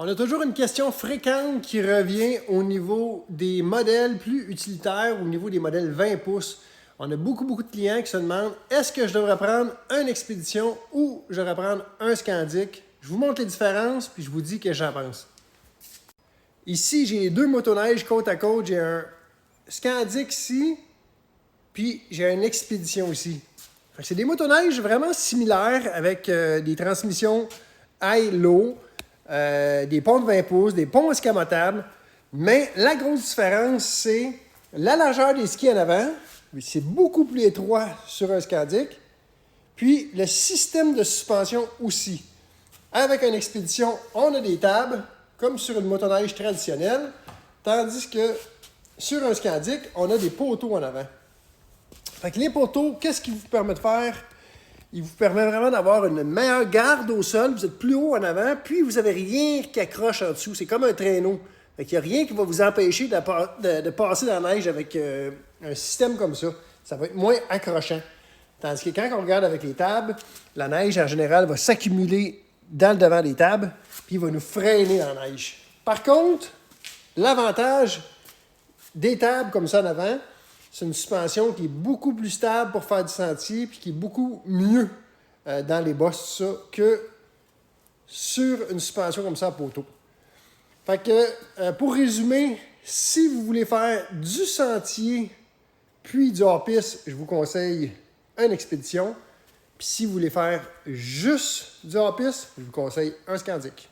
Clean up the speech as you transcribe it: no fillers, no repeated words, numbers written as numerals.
On a toujours une question fréquente qui revient au niveau des modèles plus utilitaires, au niveau des modèles 20 pouces. On a beaucoup de clients qui se demandent est-ce que je devrais prendre une Expedition ou je devrais prendre un Scandic? Je vous montre les différences puis je vous dis ce que j'en pense. Ici, j'ai deux motoneiges côte à côte. J'ai un Scandic ici, puis j'ai une Expedition ici. C'est des motoneiges vraiment similaires avec des transmissions high-low. Des ponts de 20 pouces, des ponts escamotables. Mais la grosse différence, c'est la largeur des skis en avant. C'est beaucoup plus étroit sur un Scandic. Puis le système de suspension aussi. Avec une Expedition, on a des tables, comme sur une motoneige traditionnelle. Tandis que sur un Scandic, on a des poteaux en avant. Fait que les poteaux, qu'est-ce qu'ils vous permettent de faire? Il vous permet vraiment d'avoir une meilleure garde au sol. Vous êtes plus haut en avant, puis vous n'avez rien qui accroche en dessous. C'est comme un traîneau. Il n'y a rien qui va vous empêcher de passer dans la neige avec un système comme ça. Ça va être moins accrochant. Tandis que quand on regarde avec les tables, la neige en général va s'accumuler dans le devant des tables, puis il va nous freiner dans la neige. Par contre, l'avantage des tables comme ça en avant, c'est une suspension qui est beaucoup plus stable pour faire du sentier puis qui est beaucoup mieux dans les bosses, tout ça, que sur une suspension comme ça à poteau. Fait que, pour résumer, si vous voulez faire du sentier puis du hors-piste, je vous conseille une Expedition. Puis si vous voulez faire juste du hors-piste, je vous conseille un Scandic.